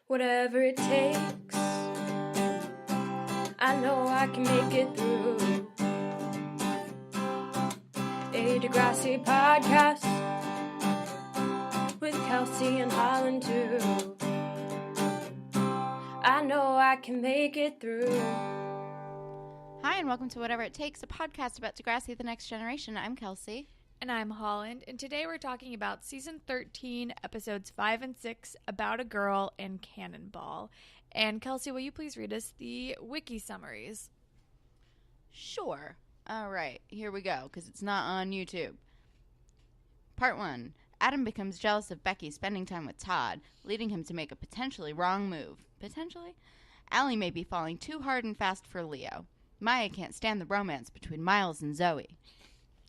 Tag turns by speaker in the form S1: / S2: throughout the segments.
S1: Whatever it takes, I know I can make it through. A Degrassi podcast with Kelsey and Holland too. I know I can make it through.
S2: Hi, and welcome to Whatever It Takes, a podcast about Degrassi, the Next Generation. I'm Kelsey.
S3: And I'm Holland, and today we're talking about Season 13, Episodes 5 and 6, About a Girl and Cannonball. And Kelsey, will you please read us the wiki summaries?
S2: Sure. All right, here we go, because it's not on YouTube. Part 1. Adam becomes jealous of Becky spending time with Todd, leading him to make a potentially wrong move. Potentially? Alli may be falling too hard and fast for Leo. Maya can't stand the romance between Miles and Zoe.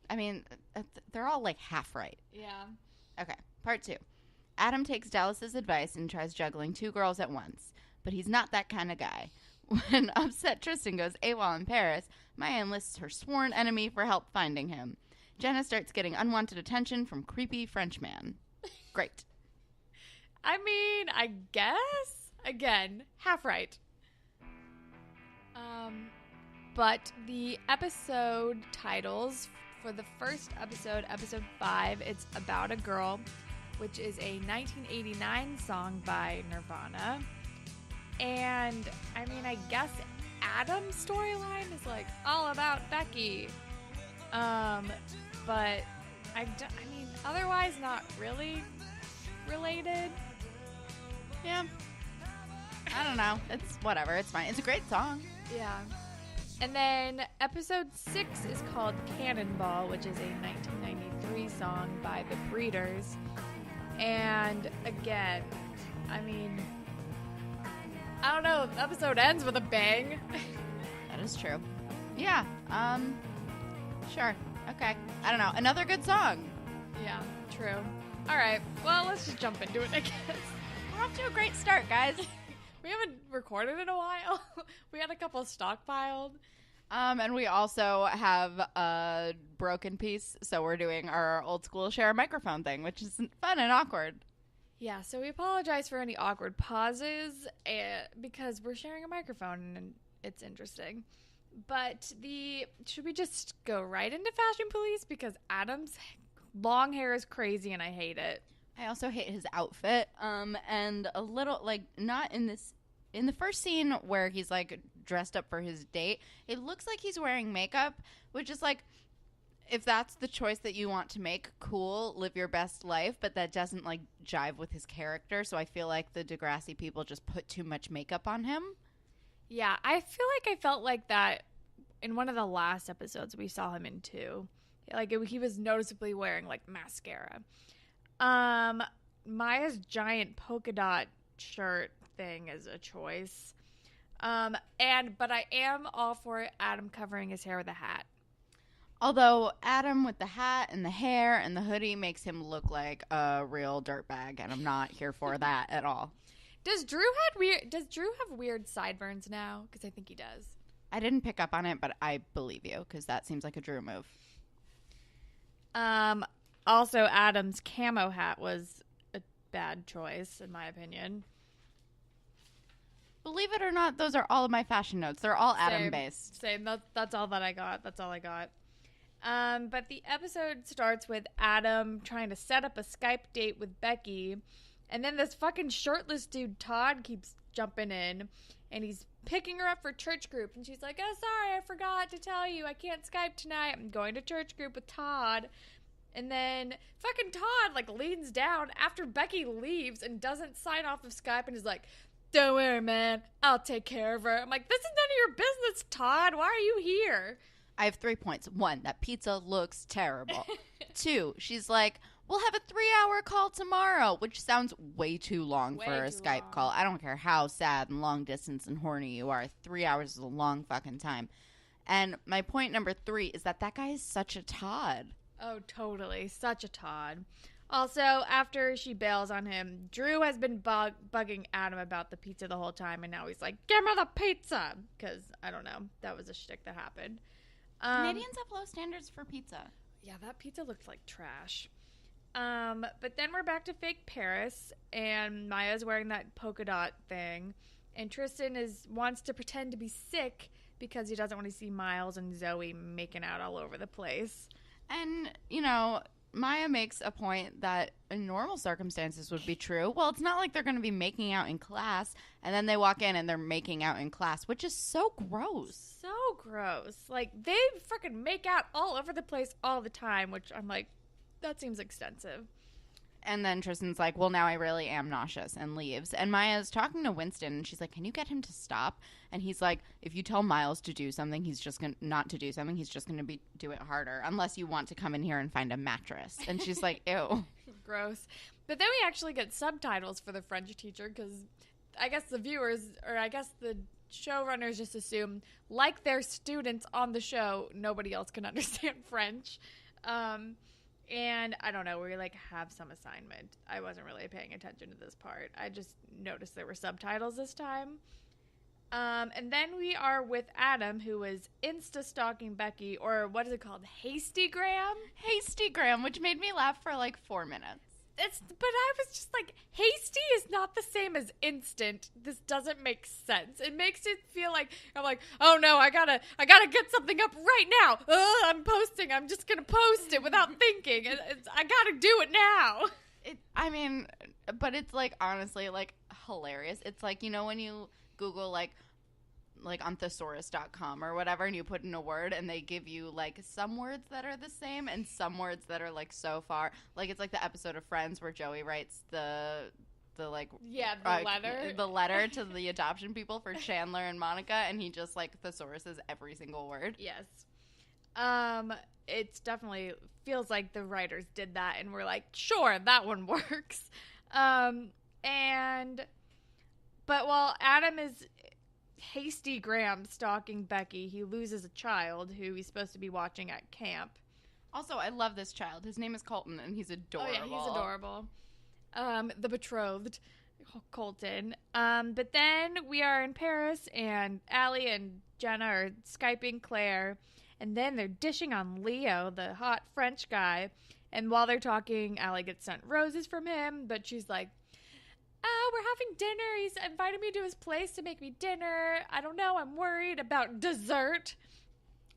S2: I mean, they're all like half right.
S3: Yeah.
S2: Okay, part 2. Adam takes Dallas's advice and tries juggling 2 girls at once, but he's not that kind of guy. When upset Tristan goes AWOL in Paris, Maya enlists her sworn enemy for help finding him. Jenna starts getting unwanted attention from creepy French man. Great.
S3: I mean, I guess, again, half right. But the episode titles for the first episode, episode 5, it's About a Girl, which is a 1989 song by Nirvana. And, I mean, I guess Adam's storyline is, like, all about Becky. But, I mean, otherwise not really related.
S2: Yeah. I don't know. It's whatever. It's fine. It's a great song.
S3: Yeah. And then episode 6 is called Cannonball, which is a 1993 song by The Breeders. And again, I mean, I don't know, the episode ends with a bang.
S2: That is true. Yeah. Sure. Okay. I don't know. Another good song.
S3: Yeah, true. All right. Well, let's just jump into it, I guess.
S2: We're off to a great start, guys.
S3: We haven't recorded in a while. We had a couple stockpiled.
S2: And we also have a broken piece, so we're doing our old school share a microphone thing, which is fun and awkward.
S3: Yeah, so we apologize for any awkward pauses because we're sharing a microphone and it's interesting. But should we just go right into Fashion Police? Because Adam's long hair is crazy and I hate it.
S2: I also hate his outfit. And a little, like, not in the first scene where he's, like, dressed up for his date, it looks like he's wearing makeup, which is, like, if that's the choice that you want to make, cool, live your best life, but that doesn't, like, jive with his character, so I feel like the Degrassi people just put too much makeup on him.
S3: Yeah, I feel like I felt like that in one of the last episodes we saw him in, too. Like, he was noticeably wearing, like, mascara. Maya's giant polka dot shirt thing is a choice. But I am all for Adam covering his hair with a hat.
S2: Although Adam with the hat and the hair and the hoodie makes him look like a real dirtbag, and I'm not here for that at all.
S3: Does Drew have weird sideburns now? Because I think he does.
S2: I didn't pick up on it, but I believe you, because that seems like a Drew move.
S3: Also, Adam's camo hat was a bad choice, in my opinion.
S2: Believe it or not, those are all of my fashion notes. They're all Adam-based.
S3: Same. That's all that I got. That's all I got. But the episode starts with Adam trying to set up a Skype date with Becky, and then this fucking shirtless dude, Todd, keeps jumping in, and he's picking her up for church group, and she's like, oh, sorry, I forgot to tell you, I can't Skype tonight. I'm going to church group with Todd. And then fucking Todd, like, leans down after Becky leaves and doesn't sign off of Skype and is like, don't worry, man, I'll take care of her. I'm like, this is none of your business, Todd. Why are you here?
S2: I have 3 points. 1, that pizza looks terrible. 2, she's like, we'll have a 3-hour call tomorrow, which sounds way too long for a Skype call. I don't care how sad and long distance and horny you are. 3 hours is a long fucking time. And my point number 3 is that guy is such a Todd.
S3: Oh, totally. Such a Todd. Also, after she bails on him, Drew has been bugging Adam about the pizza the whole time, and now he's like, give me the pizza! Because, I don't know, that was a shtick that happened.
S2: Canadians have low standards for pizza.
S3: Yeah, that pizza looked like trash. But then we're back to fake Paris, and Maya's wearing that polka dot thing, and Tristan wants to pretend to be sick because he doesn't want to see Miles and Zoe making out all over the place.
S2: And, Maya makes a point that in normal circumstances would be true. Well, it's not like they're going to be making out in class, and then they walk in and they're making out in class, which is so gross.
S3: So gross. Like, they freaking make out all over the place all the time, which I'm like, that seems extensive.
S2: And then Tristan's like, well, now I really am nauseous, and leaves. And Maya's talking to Winston, and she's like, can you get him to stop? And he's like, if you tell Miles to do something, he's just going to not to do something. He's just going to do it harder, unless you want to come in here and find a mattress. And she's like, ew.
S3: Gross. But then we actually get subtitles for the French teacher, because I guess the viewers, or I guess the showrunners just assume, like their students on the show, nobody else can understand French. And I don't know, we have some assignment. I wasn't really paying attention to this part. I just noticed there were subtitles this time. And then we are with Adam, who is Insta-stalking Becky, or what is it called? Hastygram?
S2: Hastygram, which made me laugh for 4 minutes.
S3: But I was just like, hasty is not the same as instant. This doesn't make sense. It makes it feel like I'm like, oh no, I gotta get something up right now. I'm posting. I'm just gonna post it without thinking. I gotta do it now.
S2: But it's honestly hilarious. It's when you Google on thesaurus.com or whatever, and you put in a word and they give you some words that are the same and some words that are so far, it's the episode of Friends where Joey writes the letter to the adoption people for Chandler and Monica, and he just thesauruses every single word.
S3: Yes. It's definitely feels like the writers did that and we're like, sure, that one works. But while Adam is Hastygram stalking Becky, he loses a child who he's supposed to be watching at camp.
S2: Also, I love this child. His name is Colton, and he's adorable.
S3: Oh, yeah, he's adorable. The betrothed, Colton. But then we are in Paris, and Alli and Jenna are Skyping Claire, and then they're dishing on Leo, the hot French guy. And while they're talking, Alli gets sent roses from him, but she's like, we're having dinner. He's invited me to his place to make me dinner. I don't know. I'm worried about dessert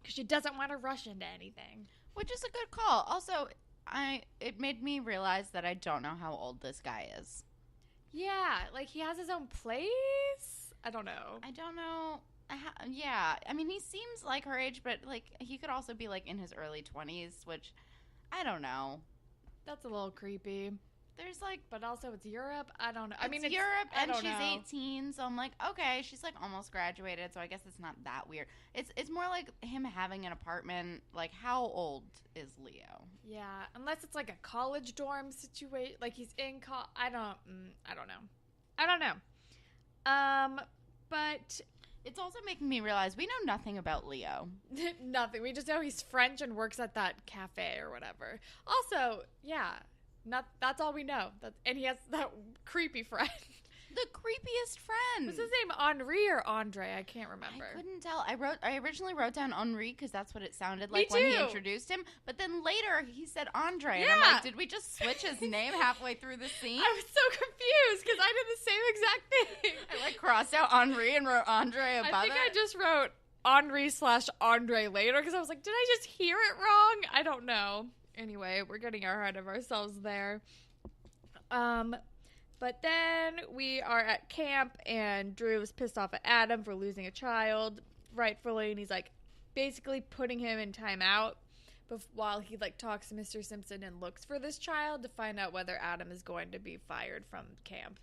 S3: because she doesn't want to rush into anything.
S2: Which is a good call. Also, it made me realize that I don't know how old this guy is.
S3: Yeah, he has his own place? I don't know.
S2: I don't know. Yeah. I mean, he seems like her age, but, he could also be, in his early 20s, which, I don't know.
S3: That's a little creepy.
S2: There's
S3: but also it's Europe. I don't know.
S2: It's Europe, and she's 18, so I'm like, okay, she's almost graduated, so I guess it's not that weird. It's more like him having an apartment. How old is Leo?
S3: Yeah, unless it's a college dorm situation, he's in I don't know. But
S2: it's also making me realize we know nothing about Leo.
S3: Nothing. We just know he's French and works at that cafe or whatever. Also, yeah. That's all we know. And he has that creepy friend.
S2: The creepiest friend.
S3: Was his name Henri or Andre? I can't remember.
S2: I couldn't tell. I originally wrote down Henri because that's what it sounded
S3: Me
S2: like when
S3: too.
S2: he introduced him. But then later he said Andre.
S3: Yeah.
S2: And I'm like, did we just switch his name halfway through the scene?
S3: I was so confused because I did the same exact thing.
S2: I crossed out Henri and wrote Andre above it.
S3: I think I just wrote Henri/Andre later because I was like, did I just hear it wrong? I don't know. Anyway, we're getting ahead of ourselves there. But then we are at camp, and Drew is pissed off at Adam for losing a child, rightfully, and he's basically putting him in timeout while he talks to Mr. Simpson and looks for this child to find out whether Adam is going to be fired from camp.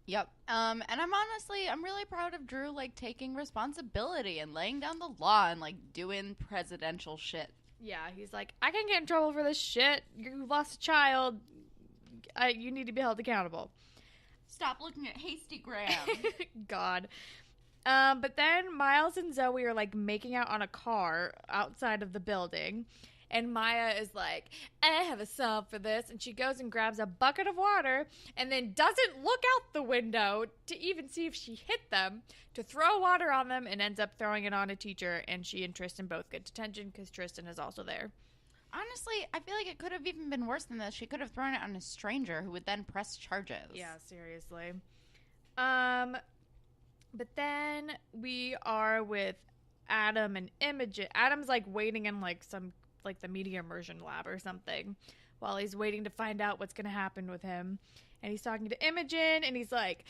S2: Yep. And I'm really proud of Drew taking responsibility and laying down the law and doing presidential shit.
S3: Yeah, he's like, I can get in trouble for this shit. You lost a child. You need to be held accountable.
S2: Stop looking at Hastygram.
S3: God. But then Miles and Zoe are making out on a car outside of the building. And Maya is like, I have a solve for this. And she goes and grabs a bucket of water and then doesn't look out the window to even see if she hit them, to throw water on them, and ends up throwing it on a teacher. And she and Tristan both get detention because Tristan is also there.
S2: Honestly, I feel like it could have even been worse than this. She could have thrown it on a stranger who would then press charges.
S3: Yeah, seriously. But then we are with Adam and Imogen. Adam's like waiting in like some like the media immersion lab or something while he's waiting to find out what's gonna happen with him. And he's talking to Imogen, and he's like,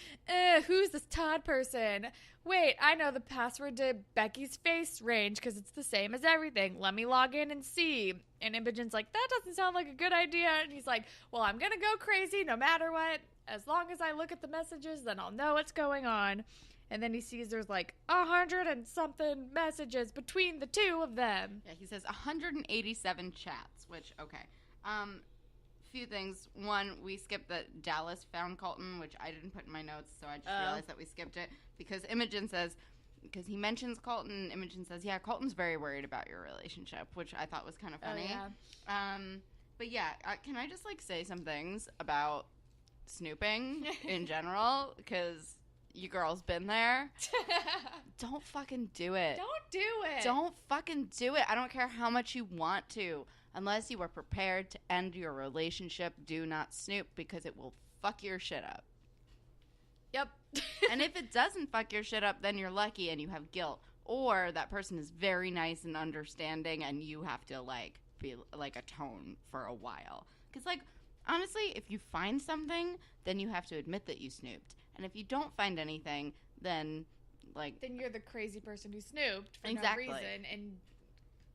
S3: who's this Todd person? Wait, I know the password to Becky's face range because it's the same as everything. Let me log in and see. And Imogen's like, that doesn't sound like a good idea. And he's like, well, I'm going to go crazy no matter what. As long as I look at the messages, then I'll know what's going on. And then he sees there's like 100 and something messages between the two of them.
S2: Yeah, he says 187 chats, which, okay. Few things. One, we skipped that Dallas found Colton, which I didn't put in my notes, so I just realized that we skipped it. Because Imogen says, because he mentions Colton, Imogen says, yeah, Colton's very worried about your relationship, which I thought was kind of funny.
S3: Oh, yeah.
S2: But yeah, can I just like say some things about snooping in general? Because you girls been there. Don't fucking do it.
S3: Don't do it.
S2: Don't fucking do it. I don't care how much you want to. Unless you are prepared to end your relationship, do not snoop because it will fuck your shit up.
S3: Yep.
S2: And if it doesn't fuck your shit up, then you're lucky and you have guilt. Or that person is very nice and understanding and you have to, like, be, like, atone for a while. Because, like, honestly, if you find something, then you have to admit that you snooped. And if you don't find anything, then, like...
S3: Then you're the crazy person who snooped for
S2: Exactly.
S3: no reason and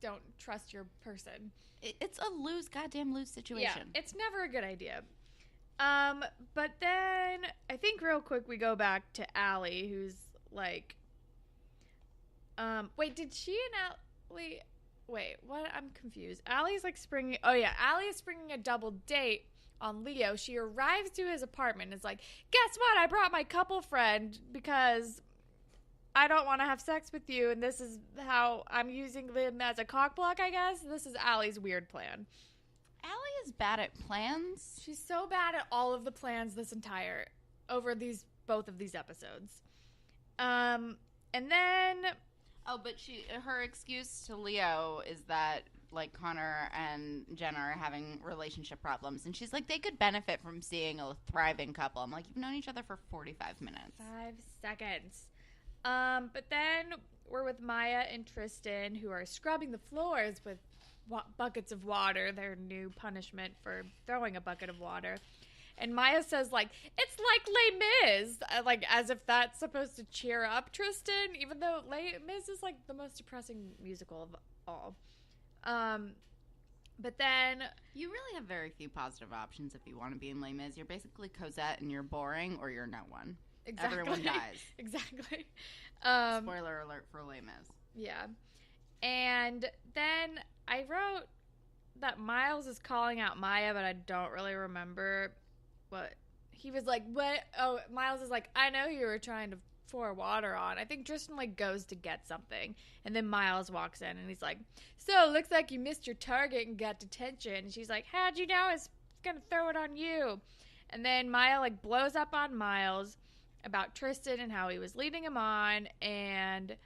S3: don't trust your person.
S2: It's a goddamn lose situation.
S3: Yeah, it's never a good idea. But then I think real quick we go back to Alli, who's like, wait, did she and Alli, wait, what? I'm confused. Alli's like Alli is springing a double date on Leo. She arrives to his apartment and is like, guess what? I brought my couple friend because I don't want to have sex with you, and this is how I'm using them as a cock block, I guess. This is Alli's weird plan.
S2: Alli is bad at plans.
S3: She's so bad at all of the plans over both of these episodes. And then...
S2: Oh, but her excuse to Leo is that, like, Connor and Jenna are having relationship problems. And she's like, they could benefit from seeing a thriving couple. I'm like, you've known each other for 45 minutes.
S3: 5 seconds. But then we're with Maya and Tristan, who are scrubbing the floors with buckets of water, their new punishment for throwing a bucket of water. And Maya says, like, it's like Les Mis, like, as if that's supposed to cheer up Tristan, even though Les Mis is, like, the most depressing musical of all. But then...
S2: You really have very few positive options if you want to be in Les Mis. You're basically Cosette and you're boring, or you're no one.
S3: Exactly.
S2: Everyone dies.
S3: Exactly.
S2: Spoiler alert for Les Mis.
S3: Yeah. And then I wrote that Miles is calling out Maya, but I don't really remember what he was like. What? Oh, Miles is like, I know you were trying to pour water on. I think Tristan like goes to get something, and then Miles walks in and he's like, so looks like you missed your target and got detention. And she's like, how'd you know I was gonna throw it on you? And then Maya like blows up on Miles about Tristan and how he was leading him on, and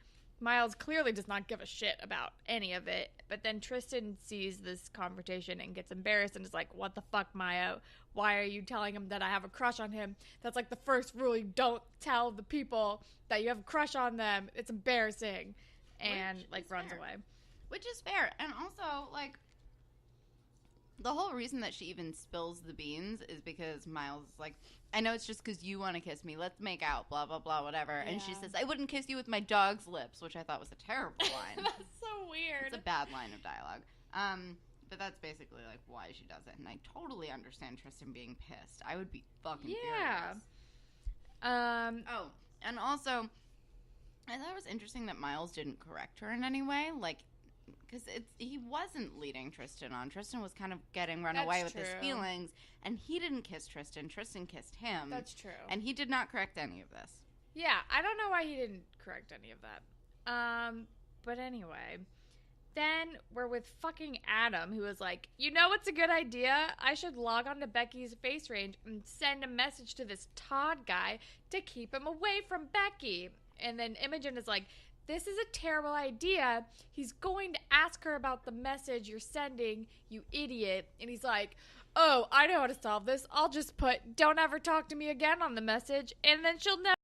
S3: Miles clearly does not give a shit about any of it. But then Tristan sees this confrontation and gets embarrassed and is like, what the fuck, Maya? Why are you telling him that I have a crush on him? That's like the first rule. You don't tell the people that you have a crush on them. It's embarrassing. And runs away.
S2: Which is fair. And also, like, the whole reason that she even spills the beans is because Miles is like, I know it's just because you want to kiss me. Let's make out, blah, blah, blah, whatever. Yeah. And she says, I wouldn't kiss you with my dog's lips, which I thought was a terrible line.
S3: That's so weird.
S2: It's a bad line of dialogue. But that's basically, like, why she does it. And I totally understand Tristan being pissed. I would be fucking furious. Oh, and also, I thought it was interesting that Miles didn't correct her in any way. Like, because he wasn't leading Tristan on. Tristan was kind of getting run away with his feelings, and he didn't kiss Tristan. Tristan kissed him.
S3: That's true.
S2: And he did not correct any of this.
S3: Yeah, I don't know why he didn't correct any of that. But anyway, then we're with fucking Adam, who is like, you know what's a good idea? I should log on to Becky's face range and send a message to this Todd guy to keep him away from Becky. And then Imogen is like, this is a terrible idea. He's going to ask her about the message you're sending, you idiot. And he's like, oh, I know how to solve this. I'll just put, don't ever talk to me again on the message, and then she'll never